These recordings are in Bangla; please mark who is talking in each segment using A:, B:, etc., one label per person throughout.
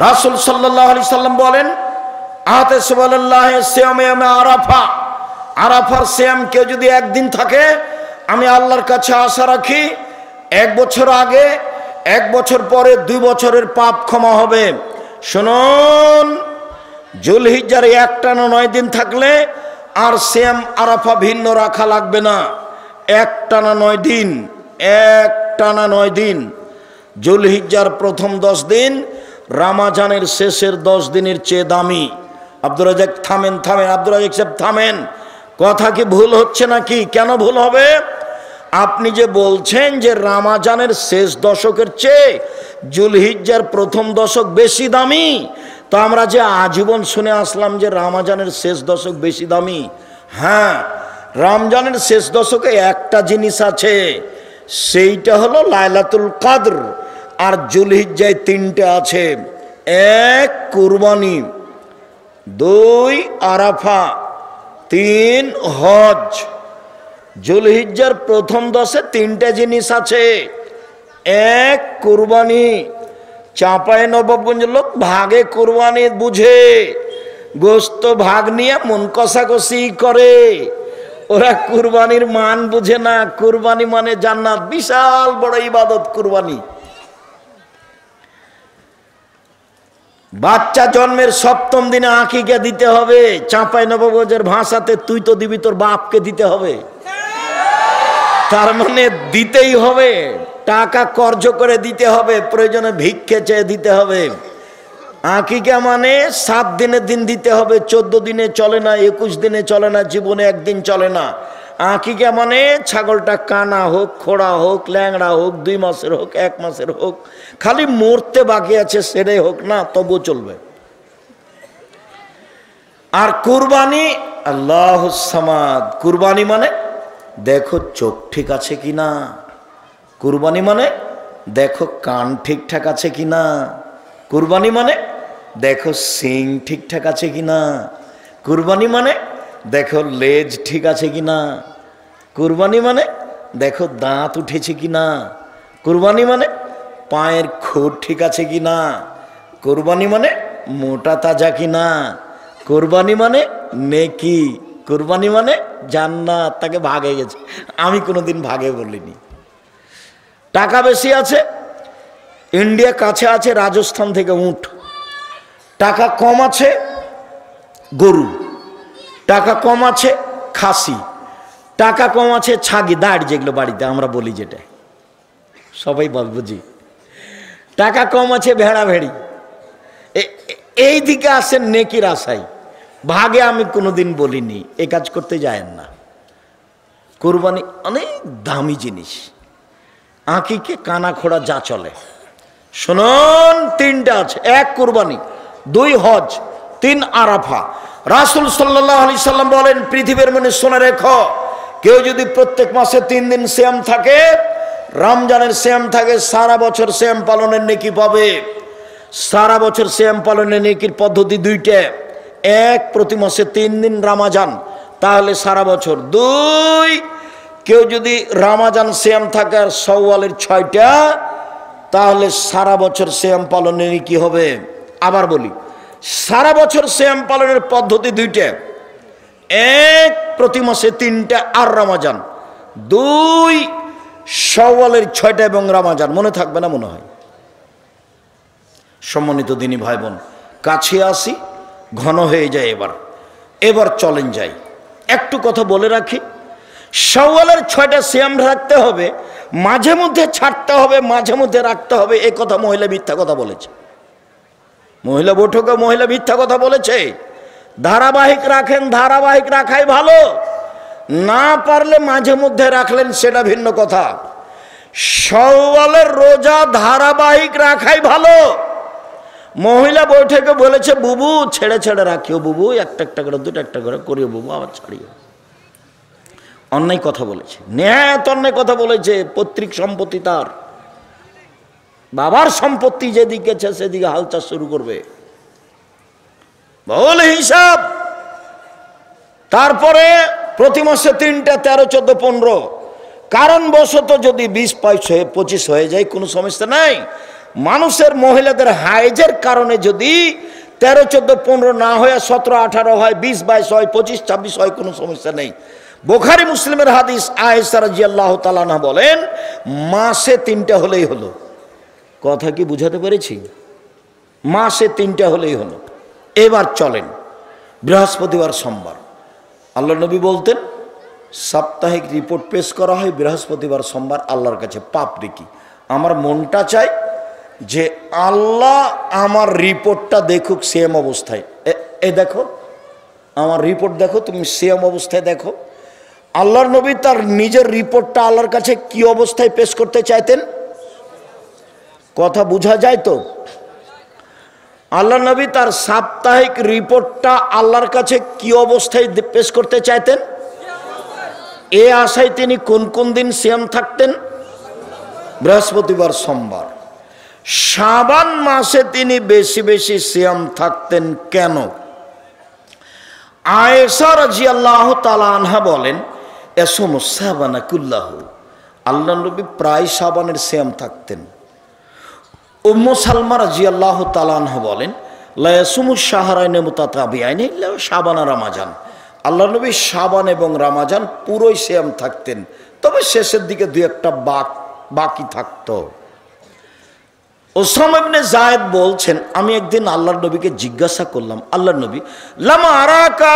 A: রাসূল সাল্লাল্লাহু আলাইহি সাল্লাম বলেন, আতাসুবাল্লাহ সিয়ামে আরাফা, আরাফার সিয়াম কেউ যদি একদিন থাকে, আমি আল্লাহর কাছে আশা রাখি 1 বছর আগে 1 বছর পরে 2 বছরের পাপ ক্ষমা হবে। শুনুন, জুলহিজ্জার একটানা 9 দিন থাকলে আর সিয়াম আরাফা ভিন্ন রাখা লাগবে না। একটানা 9 দিন, একটানা 9 দিন। জুলহিজ্জার প্রথম 10 দিন রমজানের শেষের 10 দিনের চেয়ে দামি। আব্দুর রাজ্জাক থামেন, আব্দুর রাজ্জাক সাহেব থামেন, কথা কি ভুল হচ্ছে নাকি? কেন ভুল হবে? আপনি যে বলছেন যে রমজানের শেষ দশকের চেয়ে জুলহিজ্জার প্রথম দশক বেশি দামি, তো আমরা যে আজীবন শুনে আসলাম যে রমজানের শেষ দশক বেশি দামি। হ্যাঁ, রমজানের শেষ দশকে একটা জিনিস আছে, সেইটা হলো লাইলাতুল কদর। আর জুলহিজ্জায় 3টে আছে, 1 কুরবানি, 2 আরাফা, 3 হজ। জুলহিজ্জার প্রথম 10-এ 3টে জিনিস আছে। 1 কুরবানি। চাঁপাইনবাবগঞ্জের লোক ভাগে কুরবানি বুঝে, গোস্ত ভাগ নিয়ে মন কষাকষি করে। ওরা কুরবানির মান বুঝে না। কুরবানি মানে জান্নাত, বিশাল বড় ইবাদত কুরবানি। বাচ্চা জন্মের 7ম দিনে আকিকা দিতে হবে। চাঁপাইনবাবগঞ্জের ভাষাতে তুই তো দিবি, তোর বাপকে দিতে হবে। তার মানে দিতেই হবে, টাকা কর্জ করে দিতে হবে, প্রয়োজনে ভিক্ষে চেয়ে দিতে হবে। আকিকা মানে 7 দিনের দিন দিতে হবে, 14 দিনে চলে না, 21 দিনে চলে না, জীবনে একদিন চলে না। আকিকা মানে ছাগলটা কানা হোক, খোড়া হোক, ল্যাংড়া হোক, 2 মাসের হোক, 1 মাসের হোক, খালি মরতে বাকি আছে সেটাই হোক না, তবুও চলবে। আর কুরবানি, আল্লাহুস সামাদ। কুরবানি মানে দেখো চোখ ঠিক আছে কিনা। কুরবানি মানে দেখো কান ঠিকঠাক আছে কিনা। কুরবানি মানে দেখো সিং ঠিকঠাক আছে কিনা। কুরবানি মানে দেখো লেজ ঠিক আছে কিনা। কুরবানি মানে দেখো দাঁত উঠেছে কিনা। কুরবানি মানে পায়ের খুঁট ঠিক আছে কিনা। কুরবানি মানে মোটা তাজা কিনা। কুরবানি মানে নেকি। কুরবানি মানে জান্নাত, তাকে ভাগে গেছে। আমি কোনোদিন ভাগে বলিনি। টাকা বেশি আছে, ইন্ডিয়া কাছে আছে, রাজস্থান থেকে উট। টাকা কম আছে, গরু। টাকা কম আছে, খাসি। টাকা কম আছে, ছাগি, দাঁড়, যেগুলো বাড়িতে আমরা বলি, যেটা সবাই বল বুঝি। টাকা কম আছে, ভেড়া ভেড়ি। এই দিকে আসেন নেকির আশায়। ভাগে আমি কোনোদিন বলিনি, এ কাজ করতে যায়েন না। কুরবানি অনেক দামি জিনিস। আঁকিকে কানা খোড়া যা চলে। শুনুন, 3টা আছে। 1 কুরবানি, 2 হজ, 3 আরাফা। রাসূল সাল্লাল্লাহু আলাইহি সাল্লাম বলেন, পৃথিবীর মনে শুনে রেখো, কেউ যদি প্রত্যেক মাসে 3 দিন সিয়াম থাকে, রমজানের সিয়াম থাকে, সারা বছর সিয়াম পালনের নেকি পাবে। সারা বছর সিয়াম পালনের নেকির পদ্ধতি 2টা। 1, প্রতি মাসে 3 দিন রমজান, তাহলে সারা বছর। 2, কেউ যদি রমজান সিয়াম থাকে আর শাওয়ালের 6টা, তাহলে সারা বছর সিয়াম পালনের নেকি হবে। আবার বলি, সারা বছর সিয়াম পালনের পদ্ধতি 2টা। 1, প্রতি মাসে 3টা আর রমজান। 2, শাওয়ালের 6টা এবং রমজান। মনে থাকবে না মনে হয়। সম্মানিত দিনী ভাই বোন, কাছে আসি, ঘন হয়ে যায়। এবার চলেন যাই। একটু কথা বলে রাখি, শাওয়ালের 6টা সিয়াম রাখতে হবে, মাঝে মধ্যে ছাড়তে হবে, মাঝে মধ্যে রাখতে হবে। এ কথা মহিলা মিথ্যা কথা বলেছে। মহিলা বৈঠকে মহিলা মিথ্যা কথা বলেছে। ধারাবাহিক রাখেন, ধারাবাহিক রাখাই ভালো। না পারলে মাঝে মধ্যে রাখলেন, সেটা ভিন্ন কথা। শাওয়ালের রোজা ধারাবাহিক রাখাই ভালো। মহিলা বৈঠকে বলেছে, বুবু ছেড়ে ছেড়ে রাখিও, বুবু একটা করে, 2টা করে করিও, বুবু আবার ছাড়িও। অন্যায় কথা বলেছে, নেহাত অন্যায় কথা বলেছে। পৈতৃক সম্পত্তি তার, বাবার সম্পত্তি যেদিকে আছে সেদিকে হালচাল শুরু করবে, বল হিসাব। তারপরে প্রতি মাসে 3টা, 13, 14, 15। কারণবশত যদি 20, 25 হয়ে যায় কোনো সমস্যা নাই। মানুষের মহিলাদের হাইজের কারণে যদি 13, 14, 15 না হয়ে 17, 18 হয়, 20, 22 হয়, 25, 26 হয়, কোনো সমস্যা নেই। বুখারী মুসলিমের হাদিস, আয়েশা রাদিয়াল্লাহু তাআলা আনহা বলেন মাসে 3টা হলেই হলো। কথা কি বুঝাতে পেরেছি? মাসে 3টা হলেই হলো। এবার চলেন বৃহস্পতিবার সোমবার। আল্লাহ নবী বলতেন সাপ্তাহিক রিপোর্ট পেশ করা হয় বৃহস্পতিবার সোমবার আল্লাহর কাছে পাপ দেখি। আমার মনটা চাই যে আল্লাহ আমার রিপোর্টটা দেখুক সেম অবস্থায়। এ দেখো আমার রিপোর্ট দেখো, তুমি সেম অবস্থায় দেখো। আল্লাহর নবী তার নিজের রিপোর্টটা আল্লাহর কাছে কি অবস্থায় পেশ করতে চাইতেন? কথা বোঝা যায় তো? আল্লাহ নবী তার সাপ্তাহিক রিপোর্টটা আল্লাহর কাছে কি অবস্থায় পেশ করতে চাইতেন? এ আশায় তিনি কোন কোন দিন সিয়াম থাকতেন? বৃহস্পতিবার সোমবার। শাবান মাসে তিনি বেশি বেশি সিয়াম থাকতেন কেন? আয়েশা রাদিয়াল্লাহু তাআলা আনহা বলেন ইয়াসুমু শাবানা কুল্লাহু, আল্লাহ নবী প্রায় শাবানের সিয়াম থাকতেন। উম্মু সালমা রাদিয়াল্লাহু তাআলা আনহা বলেন লা ইয়াসুমু শাহরাইনি মুতাতাবিআইনি ইল্লা শাবান আর রমাজান, আল্লাহ নবী শাবান এবং রমাজান পুরোই সিয়াম থাকতেন, তবে শেষের দিকে 2-1টা বাকি থাকতো। ওসামা ইবনে যায়েদ বলছেন আমি একদিন আল্লাহর নবীকে জিজ্ঞাসা করলাম, আল্লাহর নবী লামা আরাকা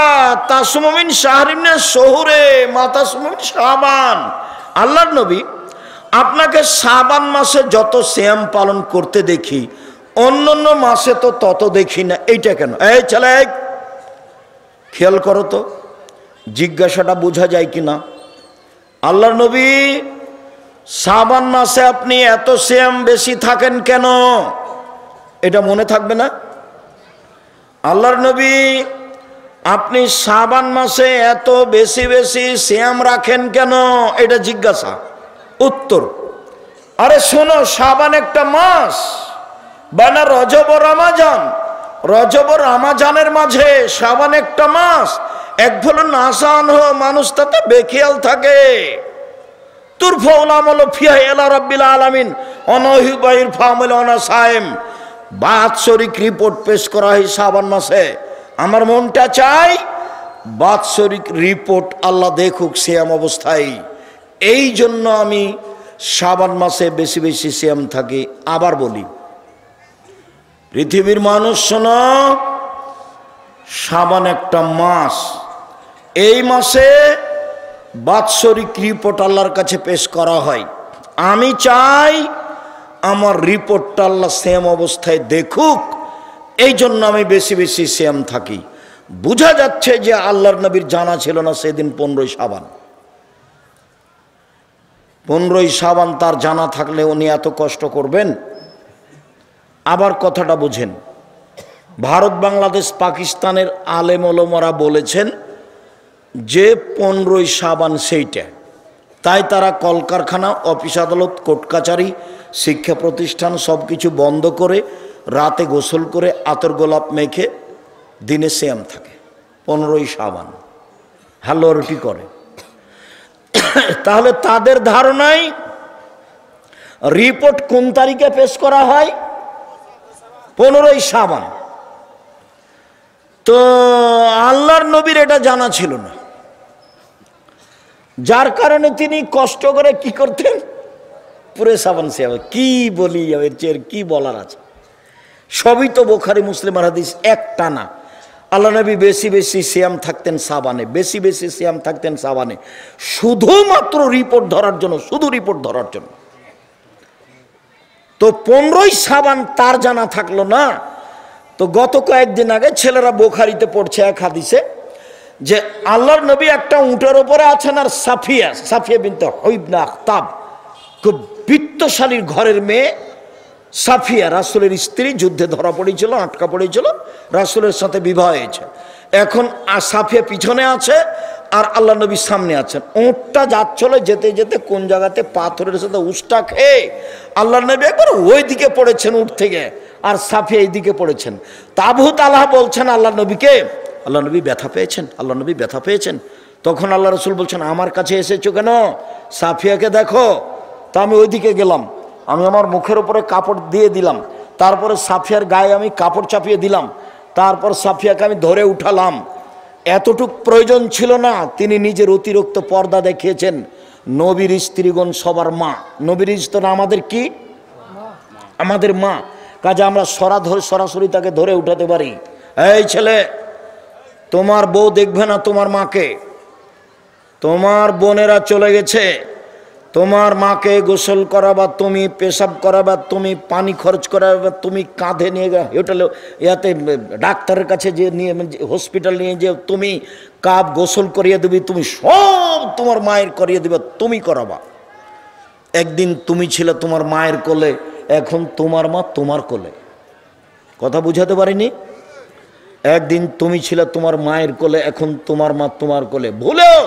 A: তাসুমু মিন শাহরিন শুহুরে মা তাসুমু মিন শাবান, আল্লাহর নবী আপনাকে শাবান মাসে যত সিয়াম পালন করতে দেখি অন্যান্য মাসে তো তত দেখি না, এইটা কেন? এই ছেলে খেয়াল করো তো, জিজ্ঞাসাটা বোঝা যায় কিনা। আল্লাহর নবী শাবান মাসে আপনি এত সিয়াম বেশি থাকেন কেন? এটা মনে থাকবে না? আল্লাহর নবী আপনি শাবান মাসে এত বেশি বেশি সিয়াম রাখেন কেন? এটা জিজ্ঞাসা। উত্তর, আরে শোনো, শাবান একটা মাস, বানা রজব ও রমাজান, রজব ও রমাজানের মাঝে শাবান একটা মাস। এক হলো নাসান হো, মানুষ তাতে বেখেয়াল থাকে। তুরফাউল আমালু ফিহা ইলা রাব্বিল আলামিন অনহিবাইর ফামিল অনাসাইম, বাৎসরিক রিপোর্ট পেশ করা হয় শাবান মাসে। আমার মনটা চাই বাৎসরিক রিপোর্ট আল্লাহ দেখুক সিয়াম অবস্থায়, এই জন্য আমি শাবান মাসে বেশি বেশি সিয়াম থাকি। আবার বলি পৃথিবীর মানুষ শোনো, শাবান একটা মাস, এই মাসে বাৎসরিক রিপোর্ট আল্লাহর কাছে পেশ করা হয়। আমি চাই আমার রিপোর্টটা আল্লাহ সেম অবস্থায় দেখুক, এই জন্য আমি বেশি বেশি সিয়াম থাকি। বোঝা যাচ্ছে যে আল্লাহর নবীর জানা ছিল না সেদিন 15ই শাবান। 15ই শাবান তার জানা থাকলে উনি এত কষ্ট করবেন? আবার কথাটা বুঝেন, ভারত, বাংলাদেশ, পাকিস্তানের আলেম ওলামারা বলেছেন যে 15ই শাবান সেইটা, তাই তারা কলকারখানা, অফিস আদালত, কোর্ট কাচারি, শিক্ষা প্রতিষ্ঠান সব কিছু বন্ধ করে রাতে গোসল করে আতর গোলাপ মেখে দিনে সিয়াম থাকে 15ই শাবান, হালুয়া রুটি করে। তাহলে তাদের ধারণায় রিপোর্ট কোন তারিখে পেশ করা হয়? 15ই শাবান। তো আল্লাহর নবীর এটা জানা ছিল না, যার কারণে তিনি কষ্ট করে কি করতেন? পুরে শাবান সিয়াম। কি বলি, এর চেয়ে কি বলার আছে? সবই তো বুখারী মুসলিমের হাদিস, একটা না। আল্লাহ নবী বেশি বেশি সিয়াম থাকতেন শাবানে, বেশি বেশি সিয়াম থাকতেন শাবানে, শুধুমাত্র রিপোর্ট ধরার জন্য, শুধু রিপোর্ট ধরার জন্য। তো 15ই শাবান তার জানা থাকলো না। তো গত কয়েকদিন আগে ছেলেরা বুখারীতে পড়ছে এক হাদিসে যে আল্লাহর নবী একটা উটের উপরে আছেন, আর সাফিয়া বিনতে হুয়াই ইবনে আখতাব, খুব বিত্তশালীর ঘরের মেয়ে সাফিয়া, রাসূলের স্ত্রী, যুদ্ধে ধরা পড়েছিল, আটকা পড়েছিল, রাসূলের সাথে বিবাহ হয়েছে। এখন সাফিয়া পিছনে আছে আর আল্লাহ নবী সামনে আছেন। উটটা যাচ্ছিল, যেতে যেতে কোন জায়গাতে পাথরের সাথে উষ্টা খেয়ে আল্লাহ নবী একবার ওই দিকে পড়েছেন উট থেকে, আর সাফিয়া এই দিকে পড়েছেন। আবু তালহা বলছেন আল্লাহ নবীকে, আল্লাহ নবী ব্যথা পেয়েছেন, আল্লাহ নবী ব্যথা পেয়েছেন। তখন আল্লাহ রসুল বলছেন আমার কাছে এসেছো কেন? সাফিয়াকে দেখো। তা আমি ওইদিকে গেলাম, আমি আমার মুখের উপরে কাপড় দিয়ে দিলাম, তারপরে সাফিয়ার গায়ে আমি কাপড় চাপিয়ে দিলাম, তারপর সাফিয়াকে আমি ধরে উঠালাম। এতটুক প্রয়োজন ছিল না, তিনি নিজের অতিরিক্ত পর্দা দেখিয়েছেন। নবীর স্ত্রীগণ সবার মা, নবীর স্ত্রী আমাদের কি? আমাদের মা। কাজে আমরা সরাসরি তাকে ধরে উঠাতে পারি। এই ছেলে, তোমার বউ দেখবে না তোমার মাকে, তোমার বোনেরা চলে গেছে, তোমার মাকে গোসল করাবা তুমি, পেশাব করাবা তুমি, পানি খরচ করাবা তুমি, কাঁধে নিয়ে হোটেলে ইয়াতে ডাক্তারের কাছে যে নিয়ে হসপিটাল নিয়ে যে তুমি, কাপ গোসল করিয়ে দিবি তুমি, সব তোমার মায়ের করিয়ে দিবে, তুমি করাবা। একদিন তুমি ছিলে তোমার মায়ের কোলে, এখন তোমার মা তোমার কোলে। কথা বুঝাতে পারিনি? একদিন তুমি ছিলে তোমার মায়ের কোলে, এখন তোমার মা তোমার কোলে। ভুলেও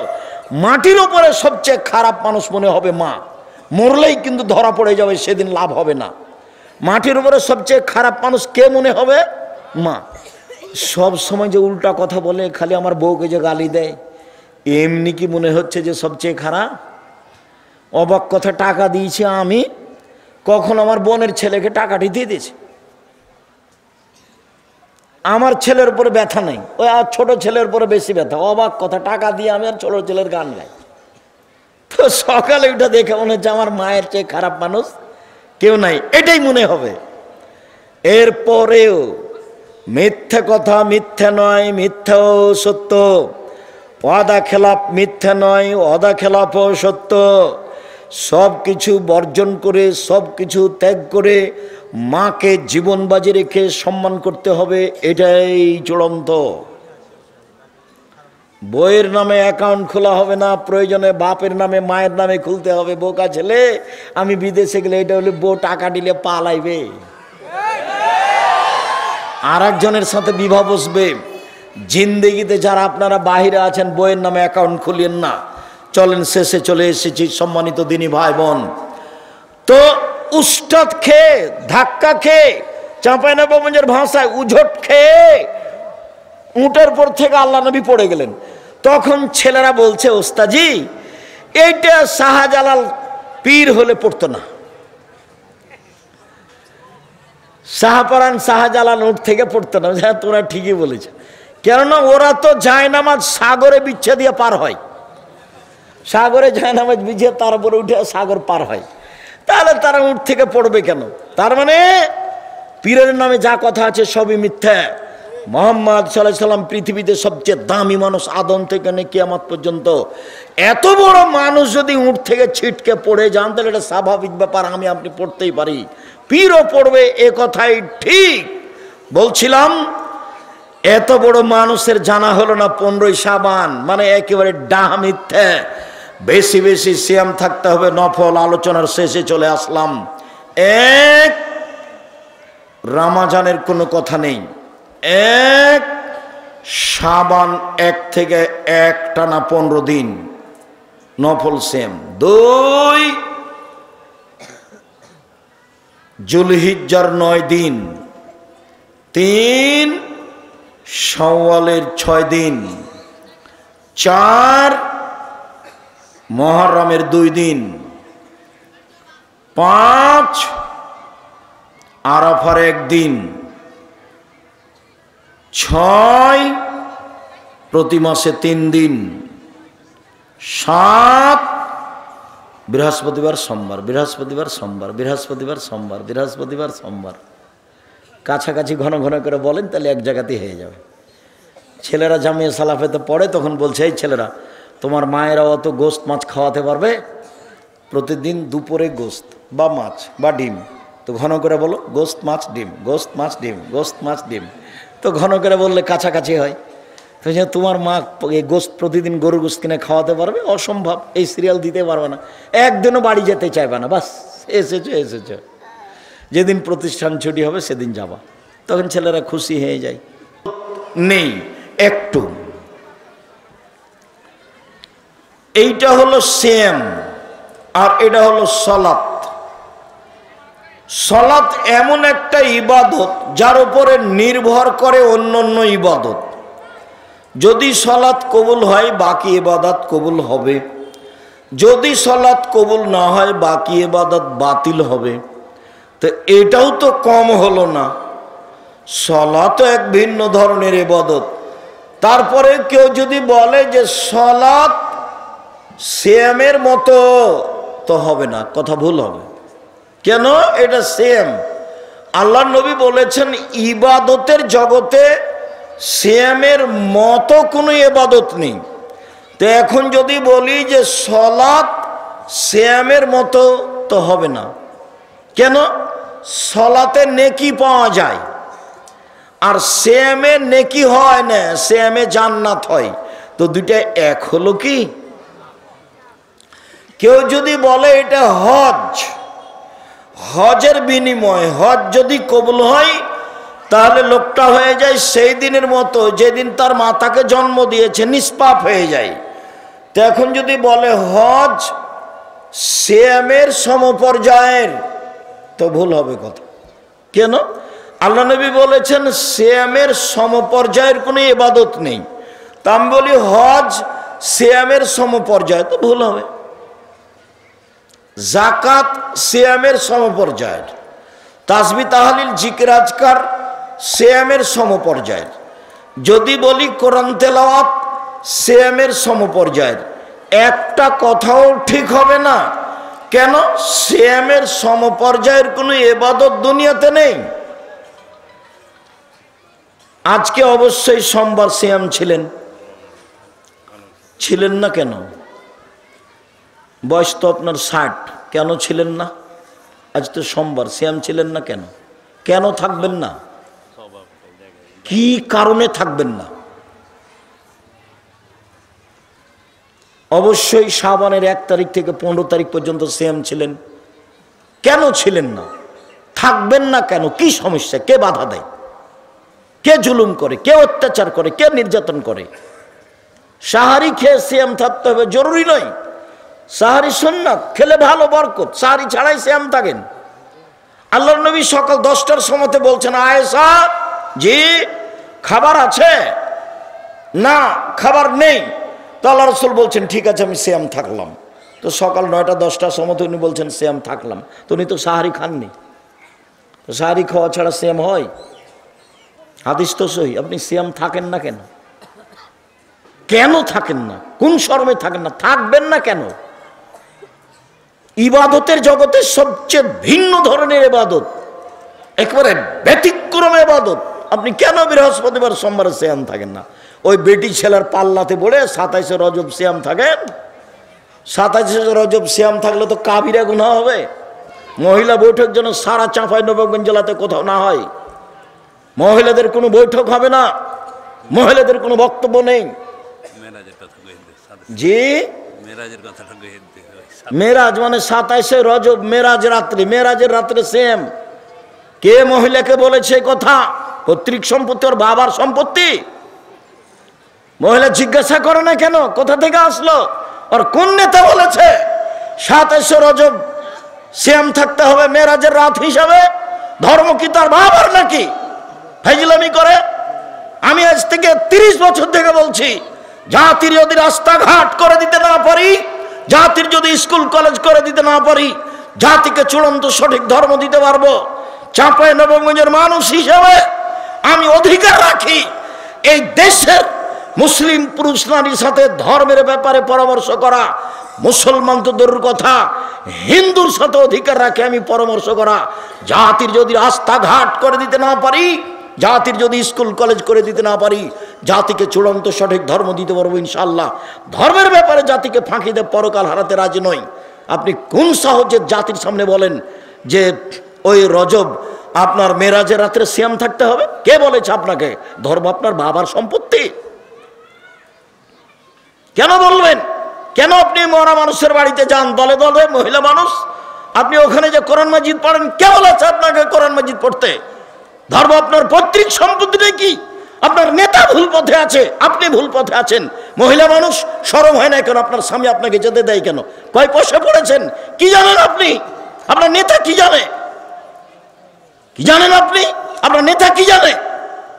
A: মাটির ওপরে সবচেয়ে খারাপ মানুষ মনে হবে মা, মরলেই কিন্তু ধরা পড়ে যাবে, সেদিন লাভ হবে না। মাটির উপরে সবচেয়ে খারাপ মানুষ কে মনে হবে? মা। সব সময় যে উল্টা কথা বলে, খালি আমার বউকে যে গালি দেয়, এমনি কি মনে হচ্ছে যে সবচেয়ে খারাপ? অবাক কথা, টাকা দিয়েছি আমি, কখন আমার বোনের ছেলেকে টাকাটি দিয়ে দিয়েছে। আমার ছেলের উপরে ব্যথা নেই, ওই আর ছোট ছেলের উপরে বেশি ব্যথা। অবাক কথা, টাকা দিয়ে আমি আর ছোট ছেলের গান গাই। তো সকালে ওটা দেখে মনে হচ্ছে আমার মায়ের চেয়ে খারাপ মানুষ কেউ নাই, এটাই মনে হবে। এরপরেও মিথ্যে কথা মিথ্যে নয়, মিথ্যাও সত্য। ওয়াদা খেলাপ মিথ্যে নয়, ওয়াদা খেলাপও সত্য। সব কিছু বর্জন করে, সব কিছু ত্যাগ করে মাকে জীবন বাজি রেখে সম্মান করতে হবে, এটাই চূড়ান্ত। বইয়ের নামে অ্যাকাউন্ট খোলা হবে না, প্রয়োজনে বাপের নামে মায়ের নামে খুলতে হবে। বোকা ছেলে, আমি বিদেশে গেলে এটা হলে বউ টাকা দিলে পালাইবে, আর একজনের সাথে বিবাহ বসবে। জিন্দেগিতে যারা আপনারা বাহিরে আছেন, বইয়ের নামে অ্যাকাউন্ট খুলিয়েন না। চলেন, শেষে চলে এসেছি সম্মানিত দিনী ভাই বোন। তো উস্তাদ খেয়ে, ধাক্কা খেয়ে, চাঁপাইনবাবগঞ্জের ভাষায় উঝট খেয়ে উটের পর থেকে আল্লাহ নবী পড়ে গেলেন। তখন ছেলেরা বলছে, ওস্তাজি এইটা শাহজালাল পীর হলে পড়তো না। শাহপরান শাহজালাল উঠ থেকে পড়তো না। হ্যাঁ, তোরা ঠিকই বলেছে, কেননা ওরা তো জায়নামাজ সাগরে বিচ্ছে দিয়ে পার হয়, সাগরে জায়নামাজ বিছিয়ে তার উপরে উঠে সাগর পার হয়, তাহলে তারা উঠ থেকে পড়বে কেন? তার মানে পীরের নামে যা কথা আছে সবই মিথ্যা। মুহাম্মদ সাল্লাল্লাহু আলাইহি সাল্লাম পৃথিবীতে সবচেয়ে দামি মানুষ, আদম থেকে নিয়ে কিয়ামত পর্যন্ত। এত বড় মানুষ যদি উঠ থেকে ছিটকে পড়ে যান, তাহলে এটা স্বাভাবিক ব্যাপার, আমি আপনি পড়তেই পারি, পীরও পড়বে, এ কথাই ঠিক। বলছিলাম, এত বড় মানুষের জানা হলো না 15ই শাবান, মানে একেবারে ডাহা মিথ্যা। বেশি বেশি সিয়াম থাকতে হবে, নফল। আলোচনার শেষে চলে আসলাম। এক, রমজানের কোনো কথা নেই। এক, শাবান 1 থেকে 1 টানা 15 দিন নফল সিয়াম। 2, জুলহিজ্জার 9 দিন। 3, শাওয়ালের 6 দিন। 4, মুহররমের 2 দিন। 5, আরাফার 1 দিন। 6, প্রতি মাসে 3 দিন। 7, বৃহস্পতিবার সোমবার, বৃহস্পতিবার সোমবার, বৃহস্পতিবার সোমবার, বৃহস্পতিবার সোমবার। কাছাকাছি ঘন ঘন করে বলেন, তাহলে এক জায়গাতেই হয়ে যাবে। ছেলেরা জামিয়া সালাফেতে পড়ে, তখন বলছে, এই ছেলেরা, তোমার মায়েরা অত গোস্ত মাছ খাওয়াতে পারবে? প্রতিদিন দুপুরে গোস্ত বা মাছ বা ডিম। তো ঘন করে বলো, গোস্ত মাছ ডিম, গোস্ত মাছ ডিম, গোস্ত মাছ ডিম। তো ঘন করে বললে কাছাকাছি হয়। তো তোমার মা এই গোস্ত প্রতিদিন গরুর গোস্ত কিনে খাওয়াতে পারবে? অসম্ভব, এই সিরিয়াল দিতে পারবে না, একদিনও বাড়ি যেতে চাইবে না। বাস, এসেছো এসেছো, যেদিন প্রতিষ্ঠান ছুটি হবে সেদিন যাবা। তখন ছেলেরা খুশি হয়ে যায়। নেই একটু। এইটা হলো সিয়াম, আর এটা হলো সালাত। সালাত এমন একটা ইবাদত যার উপরে নির্ভর করে অন্যান্য ইবাদত। যদি সালাত কবুল হয়, বাকি ইবাদত কবুল হবে। যদি সালাত কবুল না হয় বাকি ইবাদত বাতিল হবে। তো এটাও তো কম হলো না, সালাত এক ভিন্ন ধরনের ইবাদত। তারপরে কেউ যদি বলে যে সালাত সিয়ামের মতো, তো হবে না, কথা ভুল হবে। কেন? এটা সেম। আল্লাহ নবী বলেছেন ইবাদতের জগতে সিয়ামের মতো কোনো ইবাদত নেই। তো এখন যদি বলি যে সালাত সিয়ামের মতো, তো হবে না। কেন? সালাতে নেকি পাওয়া যায়, আর সিয়ামে নেকি হয় না, সিয়ামে জান্নাত হয়। তো দুইটা এক হলো কি? কেউ যদি বলে এটা হজ, হজের বিনিময়, হজ যদি কবুল হয় তাহলে লোকটা হয়ে যায় সেই দিনের মতো যেদিন তার মাতাকে জন্ম দিয়েছে, নিষ্পাপ হয়ে যায়। তো এখন যদি বলে হজ সিয়ামের সমপর্যায়ের, তো ভুল হবে কথা। কেন? আল্লাহ নবী বলেছেন সিয়ামের সমপর্যায়ের কোনো ইবাদত নেই। তা আমি বলি হজ সিয়ামের সমপর্যায়, তো ভুল হবে। জাকাত সিয়ামের সমপর্যায়ের, তাসবিহ তাহলিল জিকির আজকার সিয়ামের সমপর্যায়ের। যদি বলি কোরআন তেলাওয়াত সিয়ামের সমপর্যায়ের, একটা কথাও ঠিক হবে না। কেন? সিয়ামের সমপর্যায়ের কোনো ইবাদত দুনিয়াতে নেই। আজকে অবশ্যই সোমবার সিয়াম ছিলেন না কেন? বয়স তো আপনার 60, কেন ছিলেন না? আজ তো সোমবার, সিয়াম ছিলেন না কেন? কেন থাকবেন না? কি কারণে থাকবেন না? অবশ্যই শাবানের 1 তারিখ থেকে 15 তারিখ পর্যন্ত সিয়াম ছিলেন, কেন ছিলেন না? থাকবেন না কেন? কি সমস্যা? কে বাধা দেয়? কে জুলুম করে? কে অত্যাচার করে? কে নির্যাতন করে? সাহারি খেয়ে সিয়াম থাকতে হবে জরুরি নয়। সাহারি সুন্নাত, খেলে ভালো, বরকত। সাহারি ছাড়াই সিয়াম থাকেন। আল্লাহর নবী সকাল 10টার সময়তে বলছেন আয়েশা, জি খাবার আছে? না, খাবার নেই। তো আল্লাহ রাসূল বলছেন ঠিক আছে আমি সিয়াম থাকলাম। তো সকাল 9টা 10টার সময় উনি বলছেন সিয়াম থাকলাম। তো উনি তো সাহারি খাননি। তো সাহারি খাওয়া ছাড়া সিয়াম হয়? হাদিস তো সহি। আপনি সিয়াম থাকেন না কেন? কেন থাকেন না? কোন শরমে থাকেন না? থাকবেন না কেন? ইবাদতের জগতে সবচেয়ে ভিন্ন ধরনের ইবাদত, একেবারে ব্যতিক্রম ইবাদত। আপনি কেন বৃহস্পতিবার সোমবার সিয়াম থাকেন না? ওই বেটি ছেলের পাল্লাতে পড়ে 27শে রজব সিয়াম থাকেন। 27শে রজব সিয়াম থাকলে তো কাবিরা গুনাহ হবে। মহিলা বৈঠক যেন সারা চাঁপাইনবাবগঞ্জ জেলাতে কোথাও না হয়। মহিলাদের কোনো বৈঠক হবে না, মহিলাদের কোনো বক্তব্য নেই। জি মেরাজ মানে 27শে রজব, মেরাজ রাত্রি, মেরাজের রাত্রে সেম। কে মহিলাকে বলেছে কথা? পৈতৃক সম্পত্তি ওর বাবার সম্পত্তি। মহিলা জিজ্ঞাসা করে না কেন কোথা থেকে আসলো? আর কোন নেতা বলেছে 27শে রজব সিয়াম থাকতে হবে মেরাজের রাত হিসাবে? ধর্ম কি তার বাবার নাকি? ফাইজলামি করে। আমি আজ থেকে 30 বছর থেকে বলছি, জাতির যদি রাস্তাঘাট করে দিতে না পারি, জাতির যদি স্কুল কলেজ করে দিতে না পারি, জাতিকে চূড়ান্ত সঠিক ধর্ম দিতে পারবো, চাঁপাইনবাবগঞ্জের মানুষ হিসেবে আমি অধিকার রাখি এই দেশের মুসলিম পুরুষ নারীর সাথে ধর্মের ব্যাপারে পরামর্শ করা। মুসলমান তো দূরের কথা, হিন্দুর সাথে অধিকার রাখে আমি পরামর্শ করা। জাতির যদি রাস্তাঘাট করে দিতে না পারি, জাতির যদি স্কুল কলেজ করে দিতে না পারি, জাতিকে চূড়ান্ত সঠিক ধর্ম দিতে পারবো ইনশাআল্লাহ। ধর্মের ব্যাপারে জাতিকে ফাঁকি দিয়ে পরকাল হারাতে রাজি নই। আপনি কোন সাহসে জাতির সামনে বলেন যে ওই রজব আপনার মেরাজের রাত্রে সিয়াম থাকতে হবে? কে বলেছে আপনাকে? ধর্ম আপনার বাবার সম্পত্তি। কেন বলবেন? কেন আপনি মরা মানুষের বাড়িতে যান দলে দলে, মহিলা মানুষ, আপনি ওখানে যে কোরআন মাজিদ পড়েন? কে বলেছে আপনাকে কোরআন মাজিদ পড়তে? ধর্ম আপনার পৈতৃক সম্পত্তি নাকি? আপনার নেতা ভুল পথে আছে, আপনি ভুল পথে আছেন। মহিলা মানুষ, শরম হয় না কেন? আপনার স্বামী আপনাকে যেতে দেয় কেন? কয় পয়সা পড়েছেন? কি জানেন আপনি? আপনার নেতা কি জানে? কি জানেন আপনি? আপনার নেতা কি জানে?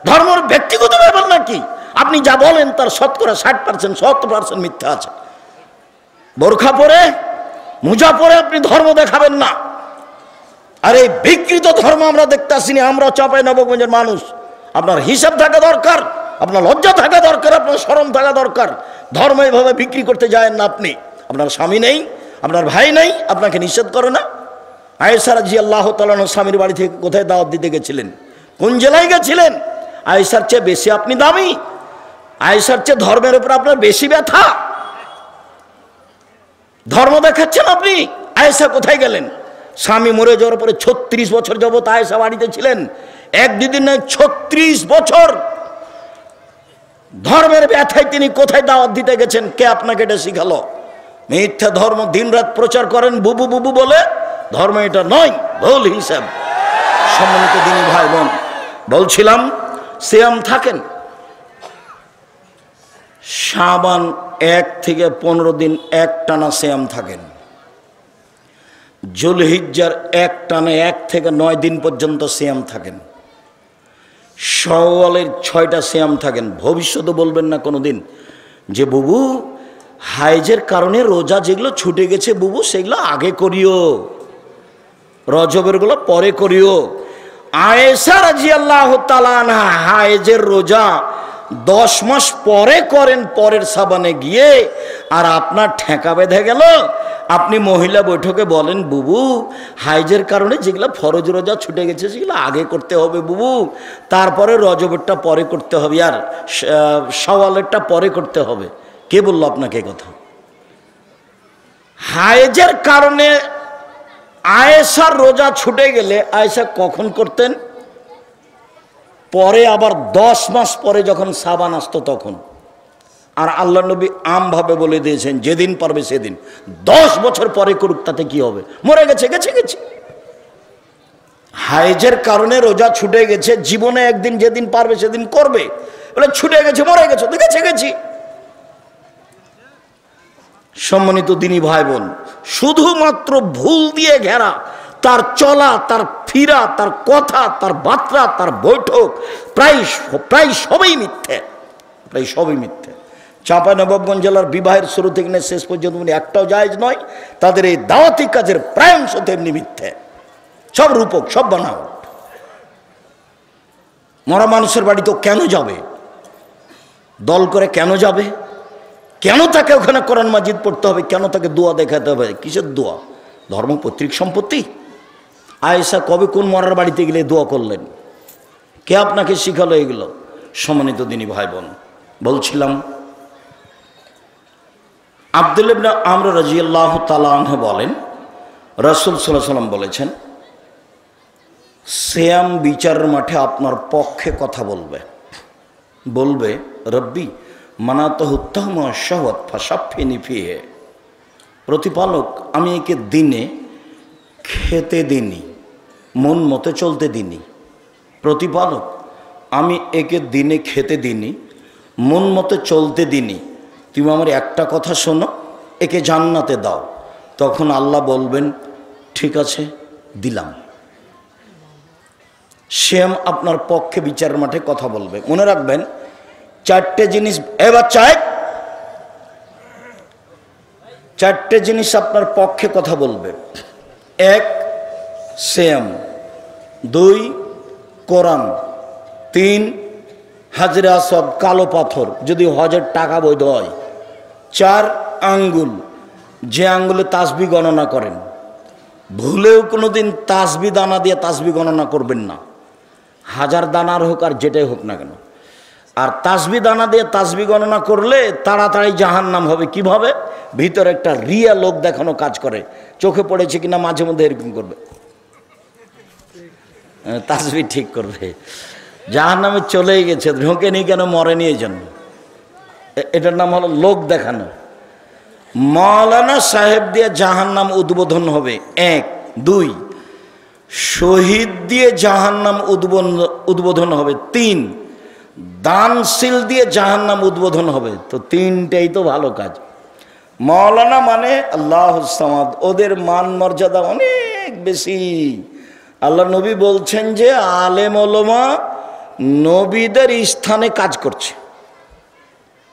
A: ধর্মের ব্যক্তিগত ব্যাপার নাকি? আপনি যা বলেন তার 60% 70% মিথ্যা আছে। বোরখা পরে মোজা পরে আপনি ধর্ম দেখাবেন না। আর এই বিকৃত ধর্ম আমরা দেখতে আসিনি, আমরা চাঁপাইনবাবগঞ্জের মানুষ। আপনার হিসাব থাকা দরকার, আপনার লজ্জা থাকা দরকার, আপনার শরম থাকা দরকার। ধর্ম এইভাবে বিক্রি করতে যায় না আপনি। আপনার স্বামী নেই, আপনার ভাই নেই, আপনাকে নিষেধ করে না। আয়েশা রাদিয়াল্লাহু তাআলা স্বামীর বাড়ি থেকে কোথায় দাওয়াত দিতে গেছিলেন? কোন জেলায় গেছিলেন? আয়েশার চেয়ে বেশি আপনি দামি, আয়েশার চেয়ে ধর্মের উপর আপনার বেশি ব্যথা। ধর্ম দেখাচ্ছেন আপনি। আয়েশা কোথায় গেলেন? স্বামী মরে যাওয়ার পরে 36 বছর যাবত আয়েশা বাড়িতে ছিলেন। এক দুদিন নয়, 36 বছর ধর্মের ব্যথায় তিনি কোথায় দাওয়াত দিতে গেছেন? কে আপনাকে এটা শিখালো? মিথ্যা ধর্ম দিনরাত প্রচার করেন বুবু বুবু বলে। ধর্ম এটা নয়, ভুল হিসাব। সম্মানিত দিনী ভাই বোন, বলছিলাম সিয়াম থাকেন। শাবান 1 থেকে 15 দিন একটানা সিয়াম থাকেন। জুলহিজ্জার একটানা 1 থেকে 9 দিন পর্যন্ত সিয়াম থাকেন। শাওয়ালের 6টা সিয়াম থাকেন। ভবিষ্যতে বলবেন না কোনোদিন যে বুবু হাইজের কারণে রোজা যেগুলো ছুটে গেছে বুবু সেগুলো আগে করিও, রজবের গুলো পরে করিও। আয়েশা রাদিয়াল্লাহু তাআলা আনহা হাইজের রোজা 10 মাস পরে করেন, পরের সাবানে গিয়ে। আর আপনার ঠেকা বেঁধে গেল, আপনি মহিলা বৈঠকে বলেন বুবু হাইজের কারণে যেগুলো ফরজ রোজা ছুটে গেছে সেগুলো আগে করতে হবে বুবু, তারপরে রজবেরটা পরে করতে হবে, আর শাওয়ালেরটা পরে করতে হবে। কে বলল আপনাকে কথা? হাইজের কারণে আয়েশার রোজা ছুটে গেলে আয়েশা কখন করতেন? পরে, আবার 10 মাস পরে যখন সাবান আসতো তখন। আর আল্লাহ নবী আমভাবে বলে দিয়েছেন যেদিন পারবে সেদিন। 10 বছর পরে করুক, তাতে কি হবে? মরে গেছে, গেছে গেছে। হাইজের কারণে রোজা ছুটে গেছে, জীবনে একদিন যেদিন পারবে সেদিন করবে। বলে ছুটে গেছে, মরে গেছে, তো গেছে গেছি। সম্মানিত দিনী ভাই বোন, শুধুমাত্র ভুল দিয়ে ঘেরা তার চলা, তার ফিরা, তার কথা, তার বার্তা, তার বৈঠক প্রায় সবই মিথ্যে, প্রায় সবই মিথ্যে। চাঁপাইনবাবগঞ্জ জেলার বিবাহের শুরু থেকে শেষ পর্যন্ত একটাও জায়েজ নয়। তাদের এই দাওয়াতি কাজের প্রায় অংশ তেমনি মিথ্যে, সব রূপক, সব বানাও। মরা মানুষের বাড়ি তো কেন যাবে? দল করে কেন যাবে? কেন তাকে ওখানে কোরআন মাজিদ পড়তে হবে? কেন তাকে দোয়া দেখাতে হবে? কিসের দোয়া? ধর্ম পৈতৃক সম্পত্তি? আয়েশা কবে কোন মরার বাড়িতে গেলে দোয়া করলেন? কে আপনাকে শিখালো এগুলো? সম্মানিত দিনী ভাই বোন, বলছিলাম আব্দুল্লাহ ইবনে আমর রাদিয়াল্লাহু তাআলা আনহু বলেন রাসূল সাল্লাল্লাহু আলাইহি ওয়াসাল্লাম বলেছেন সিয়াম বিচারের মাঠে আপনার পক্ষে কথা বলবে, বলবে রব্বি মানাতাহুত্তাহমা শাহওয়াত ফাশাফিনি ফিহে। প্রতিপালক আমি একে দিনে খেতে দিনি, মন মতো চলতে দিনি। প্রতিপালক আমি একে দিনে খেতে দিনি, মন মতো চলতে দিনি। তুমি আমার একটা কথা শোনো, একে জান্নাতে দাও। তখন আল্লাহ বলবেন ঠিক আছে দিলাম। শ্যাম আপনার পক্ষে বিচারের মাঠে কথা বলবে। মনে রাখবেন 4টে জিনিস, এবার চারটে জিনিস আপনার পক্ষে কথা বলবে। 1 শ্যাম, 2 কোরআন, 3 হাজরে আসওয়াদ কালো পাথর যদি হজের টাকা বৈধ হয়, 4 আঙ্গুল, যে আঙ্গুলে তাসবিহ গণনা করেন। ভুলেও কোনোদিন তাসবিহ দানা দিয়ে তাসবিহ গণনা করবেন না, 1000 দানার হোক আর যেটাই হোক না কেন। আর তাসবিহ দানা দিয়ে তাসবিহ গণনা করলে তাড়াতাড়ি জাহান্নাম হবে। কিভাবে? ভিতরে একটা রিয়া লোক দেখানো কাজ করে। চোখে পড়েছে কিনা মাঝে মধ্যে এরকম করবে, তাসবিহ ঠিক করবে। জাহান্নামে চলেই গেছে, ঢোকেনি কেন, মরেনি এই জন্য। এটার নাম হলো লোক দেখানো। মাওলানা সাহেব দিয়ে জাহান্নাম উদ্বোধন হবে 1, 2 শহীদ দিয়ে জাহান্নাম উদ্বোধন হবে 3 দানশীল দিয়ে জাহান্নাম উদ্বোধন হবে। তো 3টেই তো ভালো কাজ। মাওলানা মানে আল্লাহুস সামাদ, ওদের মান মর্যাদা অনেক বেশি। আল্লাহ নবী বলছেন যে আলেম ওলামা নবীদের স্থানে কাজ করছে।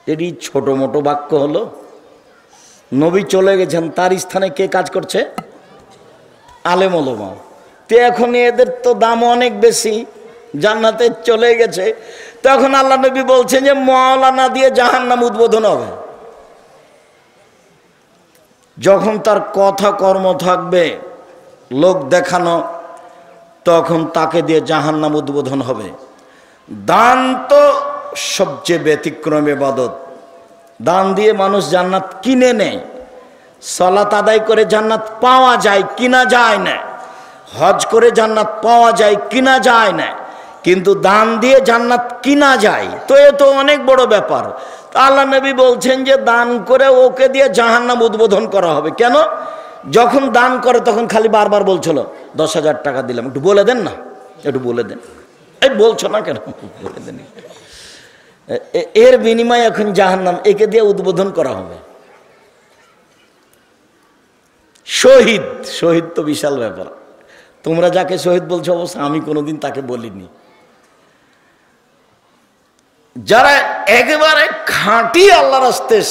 A: এটি ছোট মোটো বাক্য হলো? নবী চলে গেছেন, তার স্থানে কে কাজ করছে? আলেম ওলামা। তো এখন এদের তো দাম অনেক বেশি, জান্নাতে চলে গেছে। তখন আল্লাহ নবী বলছেন যে মাওলানা দিয়ে জাহান্নাম উদ্বোধন হবে। যখন তার কথা কর্ম থাকবে লোক দেখানো, তখন তাকে দিয়ে জাহান্নাম উদ্বোধন হবে। দান তো সবচেয়ে ব্যতিক্রম ইবাদত। দান দিয়ে মানুষ জান্নাত কিনে নেয়। সালাত আদায় করে জান্নাত পাওয়া যায়, কিনা যায় না। হজ করে জান্নাত পাওয়া যায়, কিনা যায় না। কিন্তু দান দিয়ে জান্নাত কিনা যায়, তো এ তো অনেক বড় ব্যাপার। আল্লাহ নবী বলছেন যে দান করে ওকে দিয়ে জাহান্নাম উদ্বোধন করা হবে। কেন? যখন দান করে তখন খালি বারবার বলছিল 10,000 টাকা দিলাম, একটু বলে দেন না, একটু বলে দেন। এই বলছো না কেন, বলে দেন। এর বিনিময়ে এখন জাহান্নাম, একে দিয়ে উদ্বোধন করা হবে। শহীদ, শহীদ তো বিশাল ব্যাপার। তোমরা যাকে শহীদ বলছো অবশ্য আমি কোনোদিন তাকে বলিনি। যারা একেবারে খাঁটি আল্লাহ রাস্তায়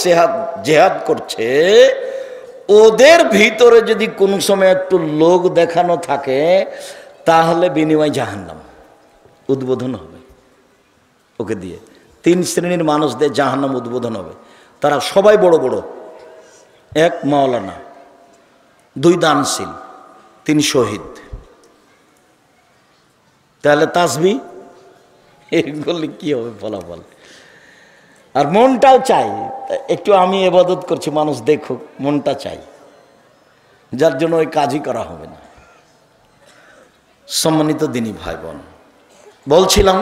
A: জেহাদ করছে, ওদের ভিতরে যদি কোনো সময় একটু লোক দেখানো থাকে, তাহলে বিনিময় জাহান্নাম উদ্বোধন হবে ওকে দিয়ে। 3 শ্রেণীর মানুষদের জাহান্নাম উদ্বোধন হবে। তারা সবাই বড় বড়। 1 মাওলানা, 2 দানশীল, 3 শহীদ। তাহলে তাসবিহ এগুলি কি হবে ফলাফল? আর মনটাও চাই একটু, আমি ইবাদত করছি মানুষ দেখুক, মনটা চাই, যার জন্য ওই কাজই করা হবে না। সম্মানিত দিনী ভাই বোন, বলছিলাম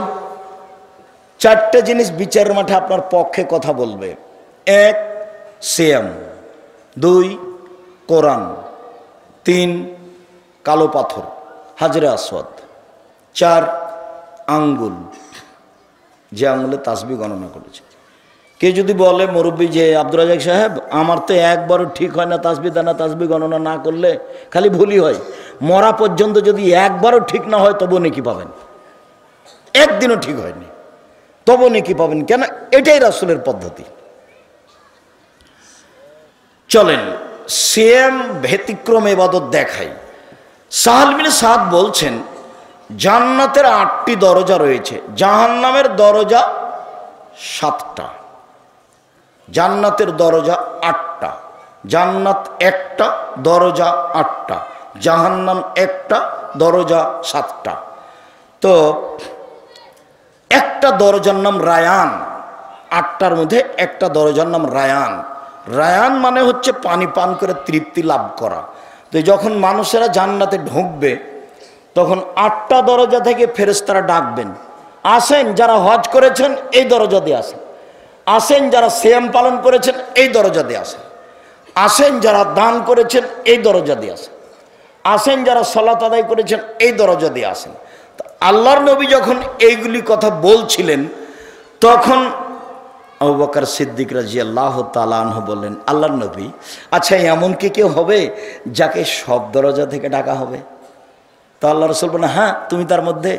A: 4টে জিনিস বিচারের মাঠে আপনার পক্ষে কথা বলবে। 1 সিয়াম, 2 কোরআন, 3 কালো পাথর হাজরে আসওয়াদ, 4 আঙ্গুল, যে আঙ্গুলে তাসবিহ গণনা করেছে। কে যদি বলে মুরব্বী যে আব্দুর রাজাক সাহেব আমার তো একবারও ঠিক হয় না তাসবিহ দানা, তাসবিহ গণনা না করলে খালি ভুলই হয়, মরা পর্যন্ত যদি একবারও ঠিক না হয় তবু নেকি পাবেন। একদিনও ঠিক হয়নি তবু নেকি পাবেন। কেন? এটাই রাসূলের পদ্ধতি। চলেন সিয়াম ব্যতিক্রম ইবাদত দেখাই। সাহাল বিন সাদ বলছেন জান্নাতের 8টি দরজা রয়েছে, জাহান্নামের দরজা 7টা। জান্নাতের দরজা 8টা, জান্নাত একটা, দরজা 8টা, জাহান্নাম একটা, দরজা 7টা। তো একটা দরজার নাম রায়ান, 8টার মধ্যে একটা দরজার নাম রায়ান। রায়ান মানে হচ্ছে পানি পান করে তৃপ্তি লাভ করা। তো যখন মানুষেরা জান্নাতে ঢুকবে তখন 8টা দরজা থেকে ফেরেশতারা ডাকবেন, আসেন যারা হজ করেছেন এই দরজা দিয়ে আসেন, আসেন যারা সিয়াম পালন করেছেন এই দরজা দিয়ে আসেন, আসেন যারা দান করেছেন এই দরজা দিয়ে আসেন, আসেন যারা সালাত আদায় করেছেন এই দরজা দিয়ে আসেন। আল্লাহর নবী যখন এইগুলি কথা বলছিলেন তখন আবু বকর সিদ্দিক রাদিয়াল্লাহু তাআলা আনহু বললেন, আল্লাহর নবী আচ্ছা এমন কি কেউ হবে যাকে সব দরজা থেকে ডাকা হবে? তো আল্লাহ রাসূল বলেন, হ্যাঁ তুমি তার মধ্যে।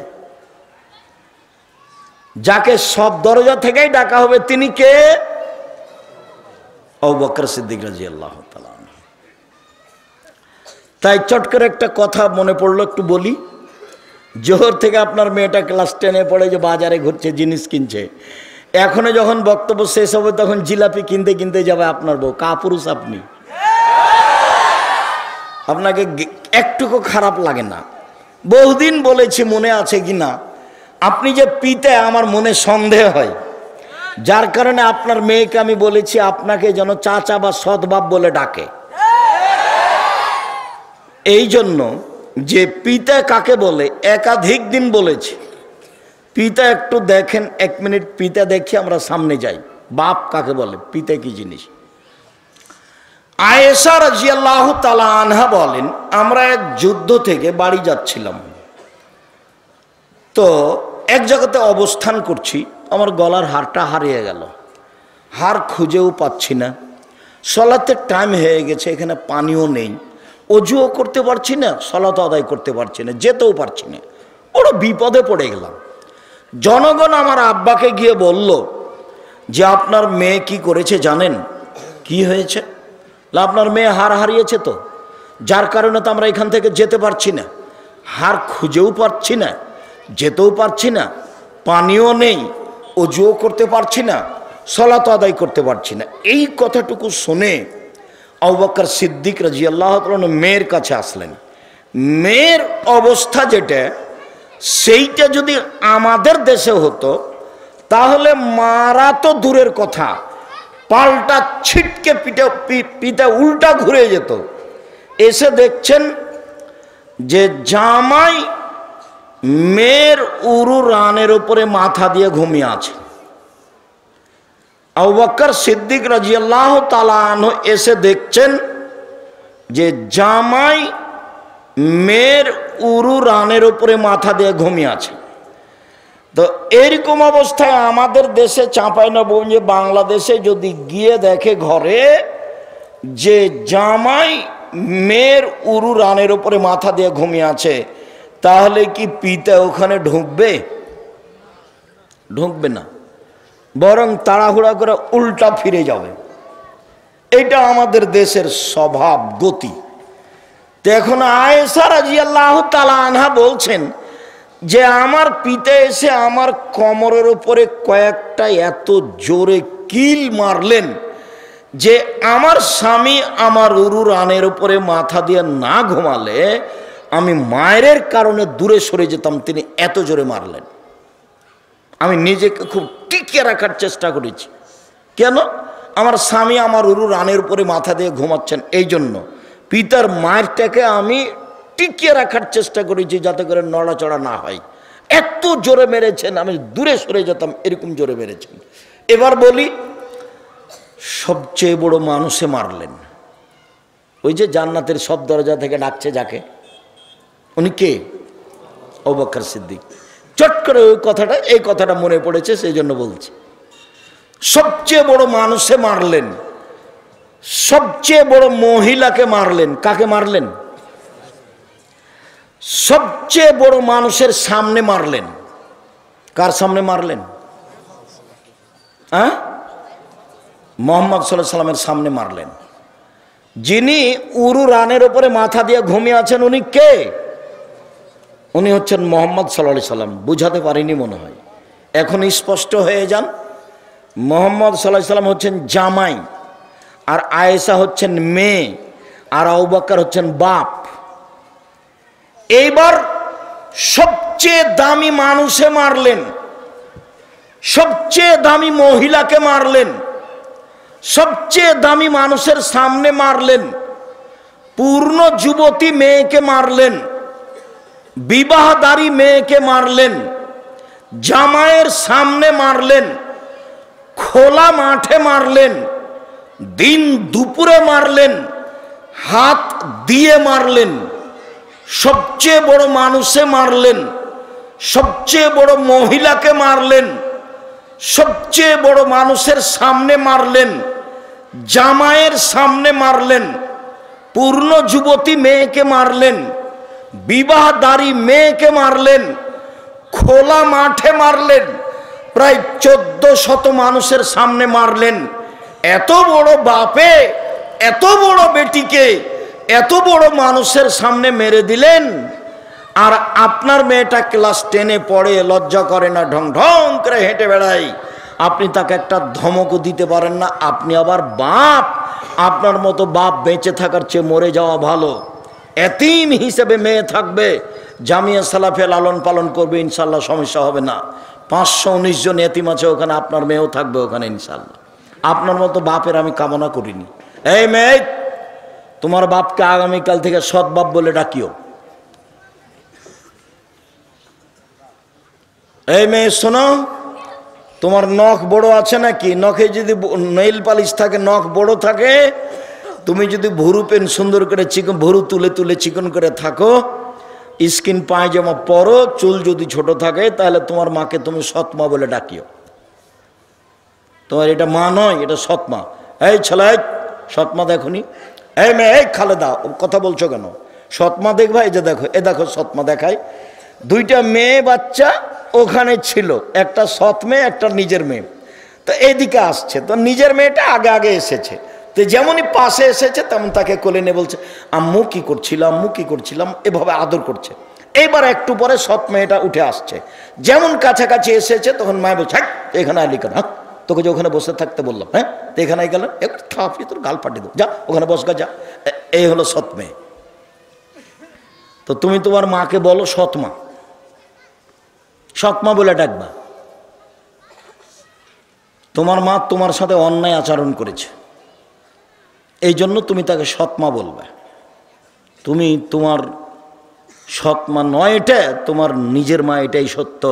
A: যাকে সব দরজা থেকেই ডাকা হবে তিনি কে? আবু বকর সিদ্দিক রাদিয়াল্লাহু তাআলা আনহু। তাই চট করে একটা কথা মনে পড়লো, একটু বলি। জোহর থেকে আপনার মেয়েটা ক্লাস 10-এ পড়ে, যে বাজারে ঘুরছে, জিনিস কিনছে। এখনো যখন বক্তব্য শেষ হবে তখন জিলাপি কিনতে কিনতে যাবে আপনার বউ। কাপুরুষ আপনি, আপনাকে একটুকু খারাপ লাগে না? বহুদিন বলেছি, মনে আছে কিনা, আপনি যে পিতা আমার মনে সন্দেহ হয়, যার কারণে আপনার মেয়েকে আমি বলেছি আপনাকে যেন চাচা বা সৎবাপ বলে ডাকে। এই জন্য যে পিতা কাকে বলে একাধিক দিন বলেছি। পিতা একটু দেখেন, 1 মিনিট পিতা দেখি আমরা সামনে যাই। বাপ কাকে বলে, পিতা কি জিনিস? আয়েশা রাদিয়াল্লাহু তাআলা আনহা বলেন, আমরা এক যুদ্ধ থেকে বাড়ি যাচ্ছিলাম, তো এক জায়গাতে অবস্থান করছি, আমার গলার হারটা হারিয়ে গেল, হার খুঁজেও পাচ্ছি না। সালাতের টাইম হয়ে গেছে, এখানে পানিও নেই, অজুও করতে পারছি না, সালাত আদায় করতে পারছি না, যেতেও পারছি না, বড় বিপদে পড়ে গেলাম। জনগণ আমার আব্বাকে গিয়ে বলল যে আপনার মেয়ে কি করেছে জানেন? কি হয়েছে? আপনার মেয়ে হার হারিয়েছে তো, যার কারণে তো আমরা এখান থেকে যেতে পারছি না, হার খুঁজেও পারছি না, যেতেও পারছি না, পানিও নেই, অজুও করতে পারছি না, সালাত আদায় করতে পারছি না। এই কথাটুকু শুনে আবু বকর সিদ্দিক রাদিয়াল্লাহু তাআলা মেয়ের কাছে আসলেন। মেয়ের অবস্থা যেটা, সেইটা যদি আমাদের দেশে হতো তাহলে মারা তো দূরের কথা, পাল্টা ছিটকে পিঠে উল্টা ঘুরে যেত। এসে দেখছেন যে জামাই মেয়ের উরু রানের উপরে মাথা দিয়ে ঘুমিয়ে আছে। আবু বকর সিদ্দিক রাদিয়াল্লাহু তাআলা আনহু এসে দেখছেন যে জামাই মেয়ের উরু রানের উপরে মাথা দিয়ে ঘুমিয়ে আছে। তো এরকম অবস্থায় আমাদের দেশে চাঁপাইনবাবগঞ্জে বাংলাদেশে যদি গিয়ে দেখে ঘরে যে জামাই মেয়ের উরু রানের উপরে মাথা দিয়ে ঘুমিয়ে আছে, তাহলে কি পিতা ওখানে ঢুকবে? ঢুকবে না, বরং তাড়াহুড়া করে উল্টা ফিরে যাবে। এটা আমাদের দেশের স্বভাব গতি। তো এখন আয়েশা রাদিয়াল্লাহু তাআলা আনহা বলছেন যে আমার পিতা এসে আমার কোমরের উপরে কয়েকটা এত জোরে কিল মারলেন যে আমার স্বামী আমার উরু রানের উপরে মাথা দিয়ে না ঘুমালে আমি মায়ের কারণে দূরে সরে যেতাম, তিনি এত জোরে মারলেন। আমি নিজেকে খুব টিকিয়ে রাখার চেষ্টা করেছি। কেন? আমার স্বামী আমার উরু রানের উপরে মাথা দিয়ে ঘুমাচ্ছেন, এই জন্য পিতার মায়েরটাকে আমি টিকিয়ে রাখার চেষ্টা করেছি যাতে করে নড়াচড়া না হয়। এত জোরে মেরেছেন, আমি দূরে সরে যেতাম, এরকম জোরে মেরেছেন। এবার বলি, সবচেয়ে বড় মানুষে মারলেন, ওই যে জান্নাতের সব দরজা থেকে ডাকছে যাকে, উনি কে? আবু বকর সিদ্দিক। চট করে ওই কথাটা, এই কথাটা মনে পড়েছে, সেই জন্য বলছি। সবচেয়ে বড় মানুষে মারলেন, সবচেয়ে বড় মহিলাকে মারলেন। কাকে মারলেন? সবচেয়ে বড় মানুষের সামনে মারলেন। কার সামনে মারলেন? হ্যাঁ, মুহাম্মদ সাল্লাল্লাহু আলাইহি সাল্লামের সামনে মারলেন। যিনি উরু রানের উপরে মাথা দিয়ে ঘুমিয়ে আছেন, উনি কে? উনি হচ্ছেন মুহাম্মদ সাল্লাল্লাহু আলাইহি সাল্লাম। বুঝাতে পারিনি মনে হয়, এখন স্পষ্ট হয়ে যান। মুহাম্মদ সাল্লাল্লাহু আলাইহি সাল্লাম হচ্ছেন জামাই, আর আয়েশা হচ্ছেন মেয়ে, আর আবু বকর হচ্ছেন বাপ। এইবার সবচেয়ে দামি মানুষে মারলেন, সবচেয়ে দামি মহিলাকে মারলেন, সবচেয়ে দামি মানুষের সামনে মারলেন, পূর্ণ যুবতী মেয়েকে মারলেন, বিবাহদারী মেয়েকে মারলেন, জামাইয়ের সামনে মারলেন, খোলা মাঠে মারলেন, দিন দুপুরে মারলেন, হাত দিয়ে মারলেন। সবচেয়ে বড় মানুষে মারলেন, সবচেয়ে বড় মহিলাকে মারলেন, সবচেয়ে বড় মানুষের সামনে মারলেন, জামাইয়ের সামনে মারলেন, পূর্ণ যুবতী মেয়েকে মারলেন, বিবাহদারী মেয়েকে মারলেন, খোলা মাঠে মারলেন, প্রায় 1400 মানুষের সামনে মারলেন। এত বড় বাপে এত বড় বেটিকে এত বড় মানুষের সামনে মেরে দিলেন। আর আপনার মেয়েটা ক্লাস 10-এ পড়ে, লজ্জা করে না, ঢং ঢং করে হেঁটে বেড়ায়, আপনি তাকে একটা ধমকও দিতে পারেন না। আপনি আবার বাপ, আপনার মতো বাপ বেঁচে থাকার চেয়ে মরে যাওয়া ভালো। এতিম হিসেবে মেয়ে থাকবে, জামিয়া সালাফে লালন পালন করবে, ইনশাল্লাহ সমস্যা হবে না। 519 জন এতিম আছে ওখানে, আপনার মেয়েও থাকবে ওখানে ইনশাল্লাহ। আপনার মতো বাপের আমি কামনা করিনি। এই মেয়ে, তোমার বাপকে আগামীকাল থেকে সৎ বাপ বলে ডাকিও। এই মেয়ে শোনো, তোমার নখ বড় আছে নাকি? নখে যদি নেইল পালিশ থাকে, নখ বড় থাকে, তুমি যদি ভুরু পেন সুন্দর করে চিকন, ভুরু তুলে তুলে চিকন করে থাকো, স্কিন পায়জামা পরো, চুল যদি ছোট থাকে, তাহলে তোমার মাকে তুমি সৎমা বলে ডাকিও। তোমার এটা মা নয়, এটা সৎমা। এই ছেলে, সৎমা দেখনি? এই মেয়ে, এই খালেদা, কথা বলছো কেন? সৎমা দেখবা, এই যে দেখো, এ দেখো সৎমা দেখায়। দুইটা মেয়ে বাচ্চা ওখানে ছিল, একটা সৎ মেয়ে, একটা নিজের মেয়ে। তো এইদিকে আসছে, তো নিজের মেয়েটা আগে আগে এসেছে, তো যেমনই পাশে এসেছে তেমন তাকে কোলে নিয়ে বলছে, আম্মু কি করছিলাম, আম্মু কি করছিলাম, এভাবে আদর করছে। এইবার একটু পরে সৎ মেয়েটা উঠে আসছে, যেমন কাছাকাছি এসেছে তখন মায় বলছে, হ্যাঁ এখানে আলি কেন, হ্যাঁ তোকে যে ওখানে বসে থাকতে বললাম, হ্যাঁ তো এখানে গেলাম, একটু খাওয়াফি তোর গাল ফাটিয়ে দেবো, যা ওখানে বসগা যা। এই হলো সৎ মেয়ে। তো তুমি তোমার মাকে বলো সৎ মা, সৎ মা বলে ডাকবা। তোমার মা তোমার সাথে অন্যায় আচরণ করেছে, এই জন্য তুমি তাকে সৎ মা বলবে। তুমি তোমার সৎ মা নয়, এটা তোমার নিজের মা, এটাই সত্য।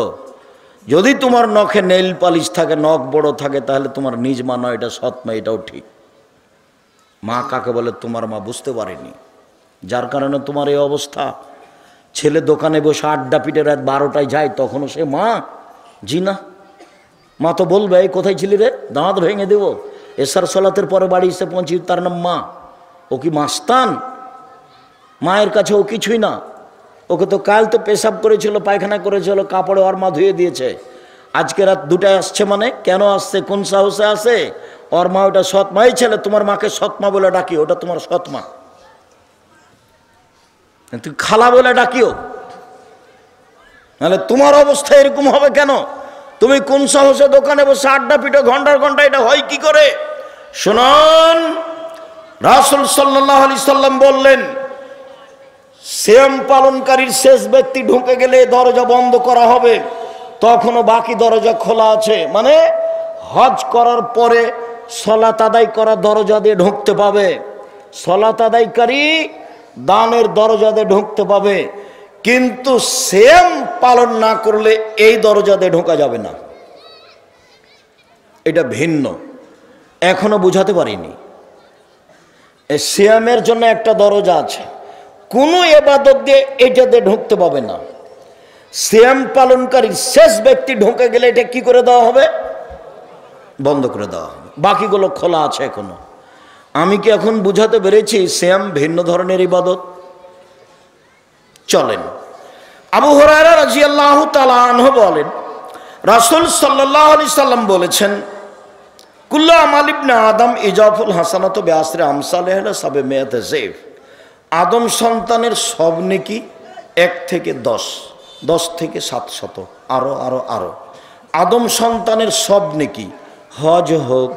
A: যদি তোমার নখে নেইল পালিশ থাকে, নখ বড় থাকে, তাহলে তোমার নিজ মা নয়, এটা সৎ মা, এটাও ঠিক। মা কাকে বলে তোমার মা বুঝতে পারেনি, যার কারণে তোমার এই অবস্থা। ছেলে দোকানে বসে আড্ডা পিটে রাত 12টায় যায়, তখনও সে মা? জি না। মা তো বলবে, এই কোথায় ছিলি রে, দাঁত ভেঙে দেবো। এসার সলাতের পরে বাড়ি এসে পৌঁছি, তার নাম মা? ও কি মাস্তান? মায়ের কাছে ও কিছুই না। ওকে তো কাল তো পেশাব করেছিল, পায়খানা করেছিল, কাপড়ে ওর মা ধুয়ে দিয়েছে। আজকে রাত 2টায় আসছে, মানে কেন আসছে, কোন সাহসে আসে? ওর মা ওটা সৎ মাই। ছেলে তোমার মাকে সৎ মা বলে ডাকি, ওটা তোমার সৎ মা। তুই খালা বলে ডাকিও, নাহলে তোমার অবস্থা এরকম হবে কেন? তুমি কোন সাহসে দোকানে বসে আড্ডা পিটো ঘন্টার ঘন্টা, এটা হয় কি করে? শুনুন, রাসূল সাল্লাল্লাহু আলাইহি সাল্লাম বললেন, সিয়াম পালনকারীর শেষ ব্যক্তি ঢুকে গেলে দরজা বন্ধ করা হবে, তখনও বাকি দরজা খোলা আছে। মানে হজ করার পরে সালাত আদায় করা দরজা দিয়ে ঢুকতে পাবে, সালাত আদায়কারী দানের দরজা দিয়ে ঢুকতে পাবে, কিন্তু সিয়াম পালন না করলে এই দরজা দিয়ে ঢোকা যাবে না। এটা ভিন্ন, এখনো বুঝাতে পারিনি। এই সিয়ামের জন্য একটা দরজা আছে, কোনো ইবাদত দিয়ে এটা দিয়ে ঢুকতে পাবে না। সিয়াম পালনকারী শেষ ব্যক্তি ঢুকে গেলে এটা কি করে দেওয়া হবে? বন্ধ করে দেওয়া হবে, বাকিগুলো খোলা আছে এখনো। আমি কি এখন বুঝাতে পেরেছি সিয়াম ভিন্ন ধরনের ইবাদত? চলেন, আবু হুরায়রা রাদিয়াল্লাহু তাআলা আনহু বলেন, রাসূল সাল্লাল্লাহু আলাইহি সাল্লাম বলেছেন, কুল্লু আমাল ইবনে আদম ইজাফুল হাসানাতু বিআশরি আমসালিহা ইলা 700 যায়ফ। আদম সন্তানের সব নেকি 1 থেকে 10, 10 থেকে 700, আরো আরো আরো। আদম সন্তানের সব নেকি, হজ হোক,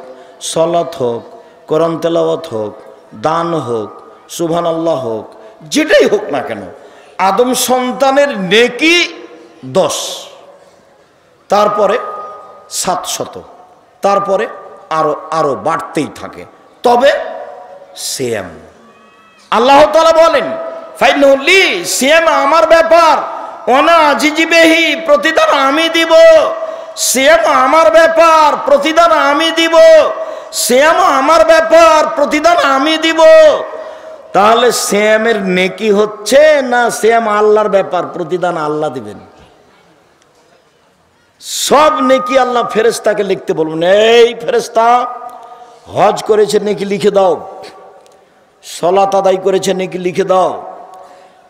A: সালাত হোক, কোরআন তেলাওয়াত হোক, দান হোক, সুবহানাল্লাহ হোক, যেটাই হোক না কেন, আদম সন্তানের নেকি 10, তারপরে 700, তারপরে আরো আরো বাড়তেই থাকে। তবে সিয়াম, আল্লাহ তাআলা বলেন, ফাইনুলি, সিয়াম আমার ব্যাপার, ওনা আজিজিবেহি, প্রতিদান আমি দিব। সিয়াম আমার ব্যাপার, প্রতিদান আমি দিব। সিয়াম আমার ব্যাপার, প্রতিদান আমি দিব। তাহলে সিয়ামের নেকি হচ্ছে না সিয়াম আল্লাহর ব্যাপার, প্রতিদান আল্লাহ দিবেন। সব নেকি আল্লাহ ফেরেশতাকে লিখতে বলবেন, এই ফেরেশতা, হজ করেছে নেকি লিখে দাও, সালাত আদায় করেছে নেকি লিখে দাও,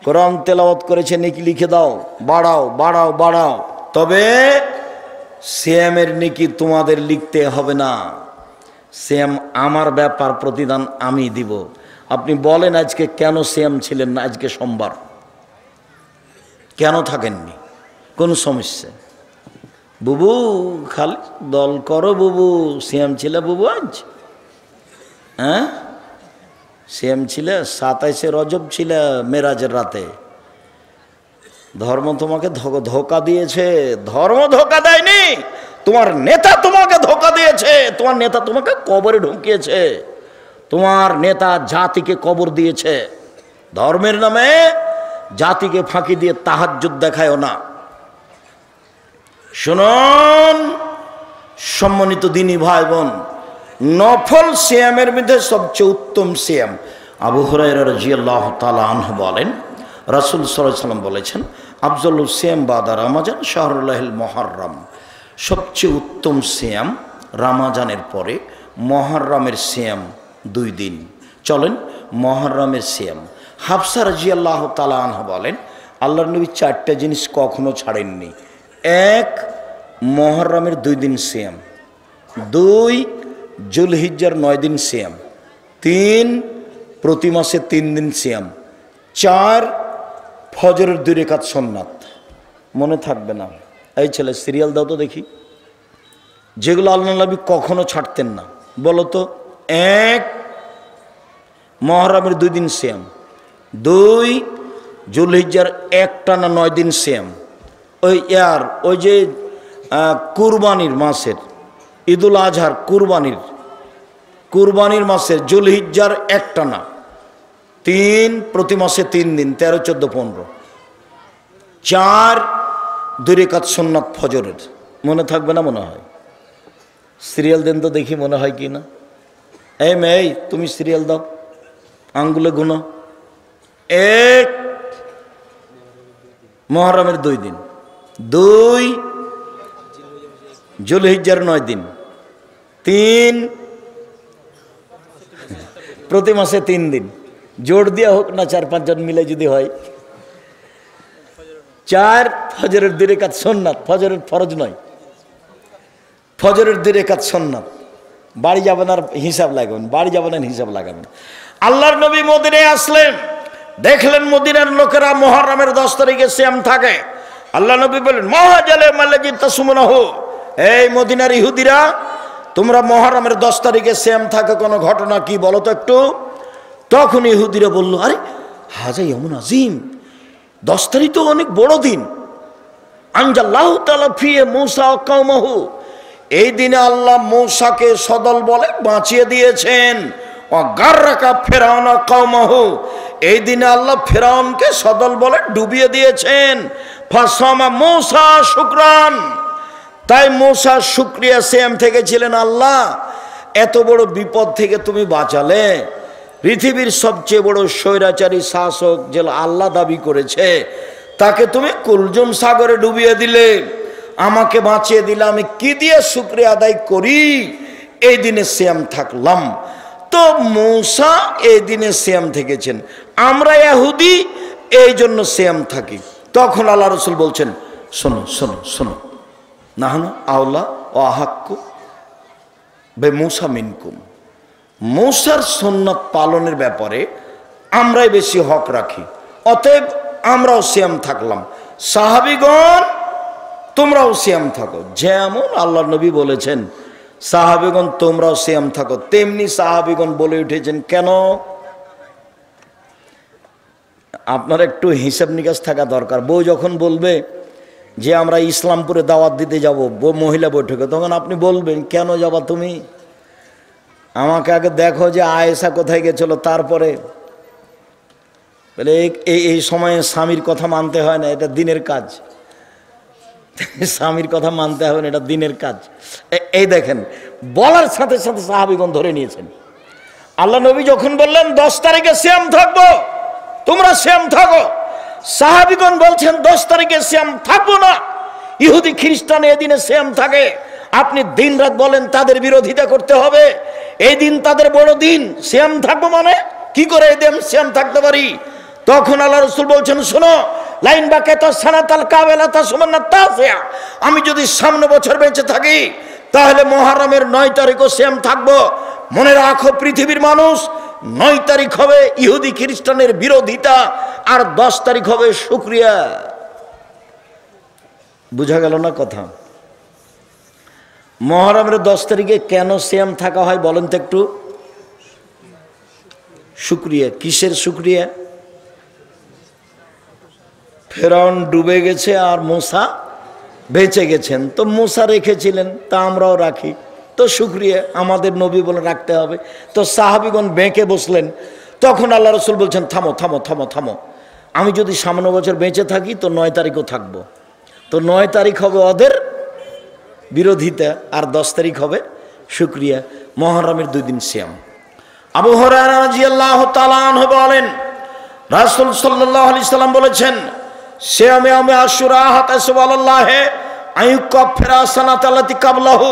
A: কোরআন তেলাওয়াত করেছে নেকি লিখে দাও, বাড়াও বাড়াও বাড়াও। তবে সিয়ামের নেকি তোমাদের লিখতে হবে না, সিয়াম আমার ব্যাপার, প্রতিদান আমি দিব। আপনি বলেন আজকে কেন সিয়াম ছিলেন না? আজকে সোমবার, কেন থাকেননি? কোন সমস্যা? বুবু খালি দল করো, বুবু সিয়াম ছিল, বুবু আজ হ্যাঁ সিয়াম ছিল, 27শে রজব ছিল, মেরাজের রাতে। ধর্ম তোমাকে ধোকা দিয়েছে? ধর্ম ধোকা দেয়নি, তোমার নেতা তোমাকে ধোকা দিয়েছে। তোমার নেতা তোমাকে কবরে ঢুকিয়েছে, তোমার নেতা জাতিকে কবর দিয়েছে। ধর্মের নামে জাতিকে ফাঁকি দিয়ে তাহাজ্জুদ দেখায়ও না। শুনুন সম্মানিত দিনী ভাই বোন, নফল সিয়ামের মধ্যে সবচেয়ে উত্তম সিয়াম, আবু হুরায়রা রাদিয়াল্লাহু তাআলা আনহু বলেন, রাসূল সাল্লাল্লাহু আলাইহি ওয়াসাল্লাম বলেছেন, আফজালুস সিয়াম বাদা রমাজান শাহরুল্লাহিল মুহাররম। সবচেয়ে উত্তম সিয়াম রমাজানের পরে মুহররমের সিয়াম 2 দিন। চলেন মুহররমের সিয়াম। হাফসা রাদিয়াল্লাহু তাআলা আনহা বলেন, আল্লাহর নবী 4টা জিনিস কখনো ছাড়েননি। 1 মুহররমের 2 দিন সিয়াম, 2 জুলহিজ্জার 9 দিন সিয়াম, 3 প্রতি মাসে 3 দিন সিয়াম, 4 ফজরের 2 রাকাত সুন্নাত। মনে থাকবে না? এই ছেলে সিরিয়াল দাও তো দেখি, যেগুলো আল্লাহ নবী কখনো ছাড়তেন না। বলো তো। 1 মুহররমের 2 দিন সিয়াম, 2 যুলহিজ্জার একটানা 9 দিন সিয়াম, ওই যে কুরবানির মাসের, ঈদুল আজহার কুরবানির মাসের যুলহিজ্জার একটানা 3 প্রতি মাসে 3 দিন, 13, 14, 15, 4 2 রাকাত সুন্নাত ফজরের। মনে থাকবে না মনে হয়? সিরিয়াল দেন তো দেখি মনে হয় কি না। এই মেয়ে, তুমি সিরিয়াল দাও, আঙ্গুলে গুনো। 1 মুহররমের 2 দিন, 2 যুলহিজ্জার 9 দিন, 3 প্রতি মাসে 3 দিন। জোর দিয়া হোক না 4-5 জন মিলে যদি হয়। 4 ফজরের 2 রাকাত সুন্নাত, ফজরের ফরজ নয়, ফজরের 2 রাকাত সুন্নাত। বাড়ি যাবেন আর হিসাব লাগাবেন, বাড়ি যাবেন আর হিসাব লাগাবেন। আল্লাহর নবী মদিনায় আসলেন, দেখলেন মদিনার লোকেরা মুহররমের 10 তারিখে সিয়াম থাকে। আল্লাহ নবী বলেন, মাহাজালে মাল্লাজি তাসুমুনাহু, এই মদিনার ইহুদিরা, তোমরা মুহররমের 10 তারিখে সিয়াম থাকে, কোনো ঘটনা কি বলো তো একটু। তখন ইহুদিরা বলল, আরে হাজা ইয়ামুন আজিম, 10 তারিখ তো অনেক বড় দিন। আনজাল্লাহু তাআলা ফিয়ে মূসা ওয়া কওমাহু, এই দিনে আল্লাহ মূসাকে সদল বলে বাঁচিয়ে দিয়েছেন। ও গাররাকা ফিরআউন ওয়া কওমাহু, এই দিনে আল্লাহ ফিরআউনকে সদল বলে ডুবিয়ে দিয়েছেন। ফাসামা মূসা শুকরান, তাই মূসা শুকরিয়া সিয়াম থেকে ছিলেন। আল্লাহ, এত বড় বিপদ থেকে তুমি বাঁচালে, পৃথিবীর সবচেয়ে বড় স্বৈরাচারী শাসক যে আল্লাহ দাবি করেছে, তাকে তুমি কুলজুম সাগরে ডুবিয়ে দিলে, আমাকে বাঁচিয়ে দিলে, আমি কি দিয়ে শুকরিয়া আদায় করি? এই দিনে সিয়াম থাকলাম। তো মূসা এই দিনে সিয়াম থেকেছেন, আমরা ইহুদি এই জন্য সিয়াম থাকি। তখন আল্লাহ রাসূল বলছেন, শোনো শোনো শোনো, নাহনু আওলা ও আহাক্কু বে মূসা মিনকুম, মূসার সুন্নাত পালনের ব্যাপারে আমরাই বেশি হক রাখি, অতএব আমরাও সিয়াম থাকলাম। সাহাবীগণ, তোমরাও সিয়াম থাকো। যেমন আল্লাহ নবী বলেছেন সাহাবীগণ তোমরাও সিয়াম থাকো, তেমনি সাহাবীগণ বলে উঠেছেন কেন? আপনার একটু হিসাব নিকাশ থাকা দরকার। বউ যখন বলবে যে আমরা ইসলামপুরে দাওয়াত দিতে যাব, মহিলা বৈঠকে, তখন আপনি বলবেন কেন যাবা তুমি? আমাকে আগে দেখো যে আয়েশা কোথায় গেছিল, তারপরে বলে এই সময়ে স্বামীর কথা মানতে হয় না, এটা দিনের কাজ। স্বামীর কথা মানতে হবে না, এটা দিনের কাজ। এই দেখেন, বলার সাথে সাথে সাহাবীগণ ধরে নিয়েছেন। আল্লাহ নবী যখন বললেন 10 তারিখে সিয়াম থাকবো, তোমরা সিয়াম থাকো, সাহাবীগণ বলছেন 10 তারিখে সিয়াম থাকবো না। ইহুদি খ্রিস্টান এদিনে সিয়াম থাকে, আপনি দিন রাত বলেন তাদের বিরোধিতা করতে হবে। এই দিন তাদের বড় দিন, সিয়াম থাকবো মানে কি করে এই দিন সিয়াম থাকতে পারি? তখন আল্লাহ রাসূল বলছেন, শোনো, লাইন বাকে তো সানাতাল কাবেলা তাসুমান্না তাসিয়া, আমি যদি সামনে বছর বেঁচে থাকি তাহলে মুহররমের 9 তারিখও সিয়াম থাকবো। মনে রাখো পৃথিবীর মানুষ, 9 তারিখ হবে ইহুদি খ্রিস্টানের বিরোধিতা, আর 10 তারিখ হবে শুকরিয়া। বুঝা গেল না কথা? মুহররমের 10 তারিখে কেন সিয়াম থাকা হয় বলেন তো একটু? শুকরিয়া। কিসের শুকরিয়া? ফেরাউন ডুবে গেছে আর মূসা বেঁচে গেছেন, তো মূসা রেখেছিলেন, তা আমরাও রাখি, তো শুকরিয়া আমাদের নবী বলে রাখতে হবে। তো সাহাবীগণ বেঁকে বসলেন। তখন আল্লাহ রাসূল বলছেন, থামো থামো থামো থামো, আমি যদি সামনে বছর বেঁচে থাকি তো 9 তারিখও থাকবো। তো 9 তারিখ হবে ওদের বিরোধিতা, আর 10 তারিখ হবে শুকরিয়া। মুহররমের 2 দিন সিয়াম। আবু হুরায়রা রাদিয়াল্লাহু তাআলা আনহু বলেন, রাসূল সাল্লাল্লাহু আলাইহি সাল্লাম বলেছেন, সিয়ামে আশুরা হাতাসু আলাল্লাহ আইয়ুকাফিরা সানাতাল্লাতি কাবলাহু,